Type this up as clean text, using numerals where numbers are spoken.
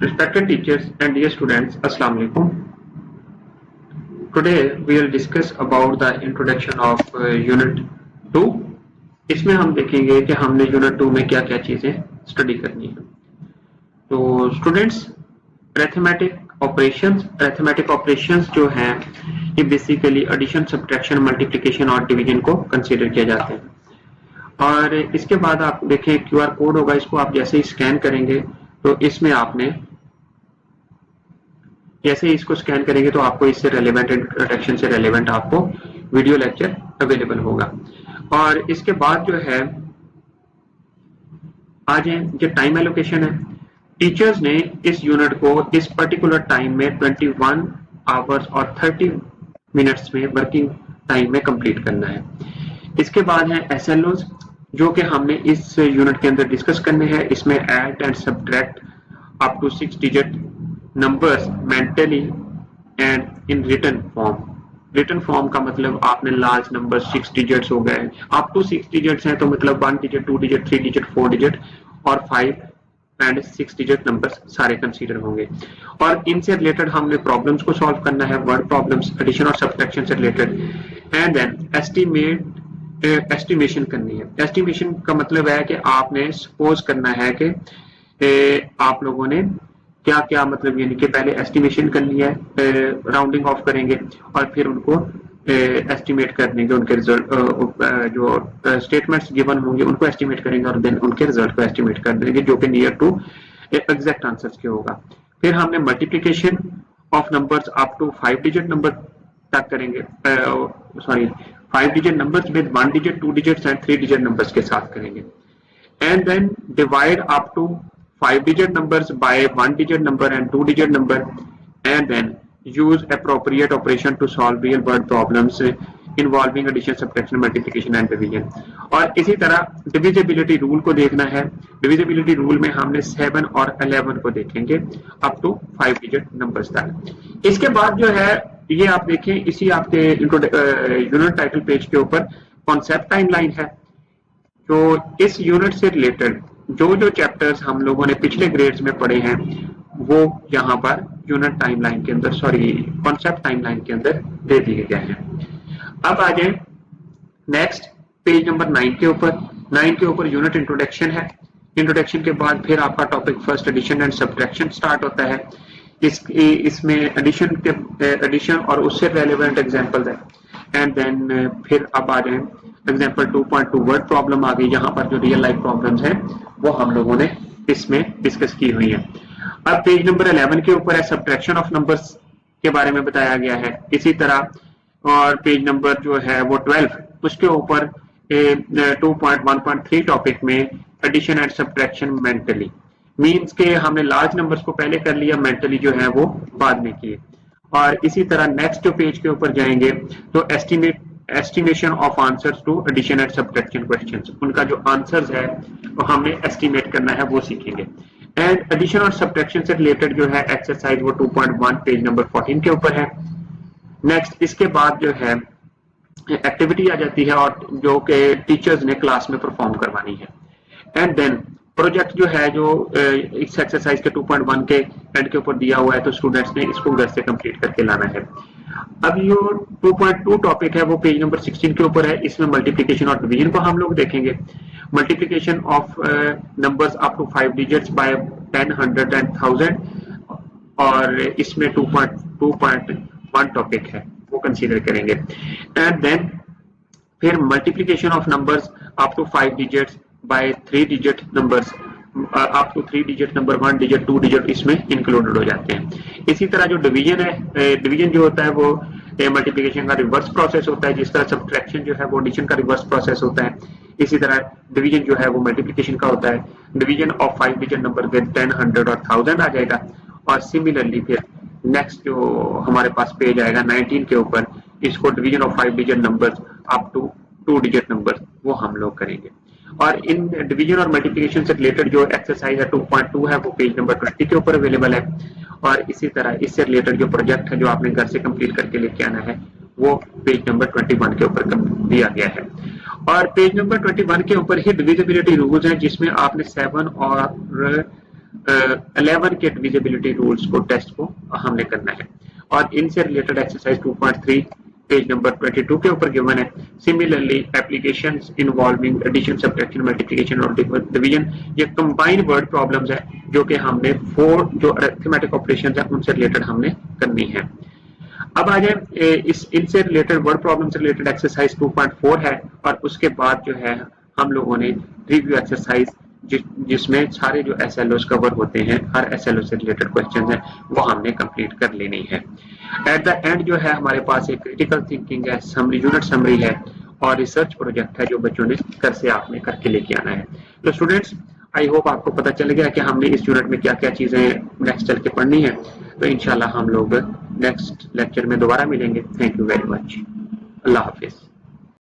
Respected teachers and dear students, Assalamu alaikum. Today we will discuss about the introduction of Unit 2. इसमें हम देखेंगे कि हमने Unit 2 में क्या क्या चीजें स्टडी करनी है। तो स्टूडेंट्स, अरिथमेटिक ऑपरेशंस जो हैं ये बेसिकली एडिशन, सब्ट्रैक्शन, मल्टीप्लिकेशन और डिवीजन को कंसीडर किया जाते हैं। और इसके बाद आप देखें QR कोड होगा, इसको आप जैसे ही स्कैन करेंगे तो इसमें आपने जैसे ही इसको स्कैन करेंगे तो आपको इससे रेलेवेंट, इंट्रोडक्शन से रेलेवेंट आपको वीडियो लेक्चर अवेलेबल होगा। और इसके बाद जो है आज जो टाइम एलोकेशन है, टीचर्स ने इस यूनिट को इस पर्टिकुलर टाइम में 21 आवर्स और 30 मिनट्स में वर्किंग टाइम में कंप्लीट करना है। इसके बाद है SLOs जो कि हमने इस यूनिट के अंदर डिस्कस करने हैं। इसमें add and subtract up to 6 digit numbers mentally and in written form. Written form का मतलब आपने लार्ज नंबर 6 डिजिट्स हो गए, अप टू 6 डिजिट्स हैं तो मतलब 1 डिजिट, 2 डिजिट, 3 डिजिट, 4 डिजिट और 5 एंड 6 डिजिट नंबर्स सारे कंसीडर होंगे। और इनसे रिलेटेड हमने प्रॉब्लम्स को सॉल्व करना है, वर्ड प्रॉब्लम्स, एडिशन और सब्ट्रैक्शन से रिलेटेड। एंड देन एस्टिमेशन करनी है। एस्टिमेशन का मतलब है कि आपने सपोज करना है कि आप लोगों ने क्या क्या, मतलब यानी कि पहले एस्टिमेशन करनी है, राउंडिंग ऑफ करेंगे और फिर उनको एस्टिमेट कर देंगे, उनके रिजल्ट जो स्टेटमेंट्स गिवन होंगे उनको एस्टिमेट करेंगे और देन उनके रिजल्ट को एस्टिमेट कर देंगे जो कि नियर टू एग्जैक्ट आंसर्स के होगा। फिर हमने multiplication of numbers up to 5 digit number तक करेंगे, 5 digit numbers with 1 digit, 2 digits and 3 digit numbers के साथ करेंगे। And then divide up to 5 digit numbers by 1 digit number and 2 digit number, and then use appropriate operation to solve real world problems involving addition, subtraction, multiplication and division। और इसी तरह divisibility rule को देखना है। Divisibility rule में हमने 7 और 11 को देखेंगे अप टू 5 डिजिट नंबर्स तक। इसके बाद जो है ये आप देखें, इसी आपके यूनिट टाइटल पेज के ऊपर कॉन्सेप्ट टाइमलाइन है। तो इस यूनिट से रिलेटेड जो चैप्टर्स हम लोगों ने पिछले ग्रेड्स में पढ़े हैं वो यहाँ पर यूनिट टाइमलाइन के अंदर, कॉन्सेप्ट टाइमलाइन के अंदर दे दिए गए हैं। अब आ जाए नेक्स्ट पेज नंबर 9 के ऊपर। 9 के ऊपर यूनिट इंट्रोडक्शन है। इंट्रोडक्शन के बाद फिर आपका topic first edition and subtraction start होता है। इसमें एडिशन और उससे रेलेवेंट एग्जांपल्स है। एंड देन फिर अब आ जाए एग्जाम्पल 2.2 वर्ड प्रॉब्लम आ गई, जहां पर जो रियल लाइफ प्रॉब्लम्स हैं वो हम लोगों ने इसमें डिस्कस की हुई है। अब पेज नंबर 11 के ऊपर है सब्ट्रैक्शन ऑफ नंबर्स के बारे में बताया गया है। इसी तरह और पेज नंबर जो है वो 12 उसके ऊपर 2.1.3 टॉपिक में addition and subtraction mentally, means के हमने लार्ज नंबर्स को पहले कर लिया, मेंटली जो है वो बाद में किए। और इसी तरह नेक्स्ट जो पेज के ऊपर जाएंगे तो estimation of answers to addition and subtraction questions, उनका जो आंसर्स है वो हमने एस्टिमेट करना है, वो सीखेंगे। एंड एडिशन और सब्ट्रैक्शन से रिलेटेड जो है एक्सरसाइज वो 2.1 पेज नंबर 14 के ऊपर है। नेक्स्ट इसके बाद जो है एक्टिविटी आ जाती है और जो कि टीचर्स ने क्लास में परफॉर्म करवानी है। एंड देन प्रोजेक्ट जो है जो इस एक्सरसाइज के 2.1 के एंड के ऊपर दिया हुआ है तो स्टूडेंट्स ने इसको घर से कंप्लीट करके लाना है। अब ये 2.2 टॉपिक है वो पेज नंबर 16 के ऊपर है। इसमें मल्टीप्लिकेशन और डिवीजन को हम लोग देखेंगे। Multiplication of numbers up to 5 digits by 10, 100 and 1000, और इसमें 2.1 टॉपिक है वो कंसीडर करेंगे। एंड देन फिर multiplication of numbers up to 5 digits by 3 digit numbers, up to 3 digit number, 1 digit, 2 digit इसमें इंक्लूडेड हो जाते हैं। इसी तरह जो डिवीजन है, डिवीजन जो होता है वो मल्टीप्लिकेशन का रिवर्स प्रोसेस होता है, जिस तरह सब्ट्रैक्शन जो है वो एडिशन का रिवर्स प्रोसेस होता है। इसी तरह डिवीजन जो है वो मल्टीप्लिकेशन का होता है। Division of 5 digit number with 10, 100 और 1000 आ जाएगा। और सिमिलरली फिर नेक्स्ट जो हमारे पास पेज आएगा 19 के ऊपर, इसको division of 5 digit number up to 2 digit number वो हम लोग करेंगे। और इन डिवीजन और मल्टीप्लिकेशन से रिलेटेड जो एक्सरसाइज है 2.2 है वो पेज नंबर 20 के ऊपर अवेलेबल है। और इसी तरह इससे रिलेटेड जो प्रोजेक्ट है जो आपने घर से कंप्लीट करके लेके आना है वो पेज नंबर 21 के ऊपर दिया गया है। और पेज नंबर 21 के ऊपर ही डिविजिबिलिटी रूल्स हैं, जिसमें आपने 7 और 11 के डिविजिबिलिटी रूल्स को टेस्ट को हमने करना है। और इनसे रिलेटेड एक्सरसाइज 2.3 पेज नंबर 22 के ऊपर गिवन है। Similarly applications involving addition, subtraction, multiplication और डिवीजन, ये कंबाइंड वर्ड प्रॉब्लम्स है जो कि हमने 4 जो अरिथमेटिक ऑपरेशंस है उनसे रिलेटेड हमने करनी है। अब आ जाए इस इनसे रिलेटेड वर्ड प्रॉब्लम से रिलेटेड एक्सरसाइज 2.4 है और उसके बाद जो है हम लोगों ने रिव्यू एक्सरसाइज जिसमें सारे जो SLOs कवर होते हैं, हर SLO से रिलेटेड क्वेश्चन है वो हमने कंप्लीट कर लेनी है। एट द एंड जो है हमारे पास एक क्रिटिकल थिंकिंग है, समरी, यूनिट समरी है और रिसर्च प्रोजेक्ट है जो बच्चों ने घर से आपने करके लेके आना है। तो स्टूडेंट्स, आई होप आपको पता चल गया कि हमने इस यूनिट में क्या क्या चीजें नेक्स्ट चल के पढ़नी है। तो इंशाल्लाह हम लोग नेक्स्ट लेक्चर में दोबारा मिलेंगे। Thank you very much. Allah Hafiz.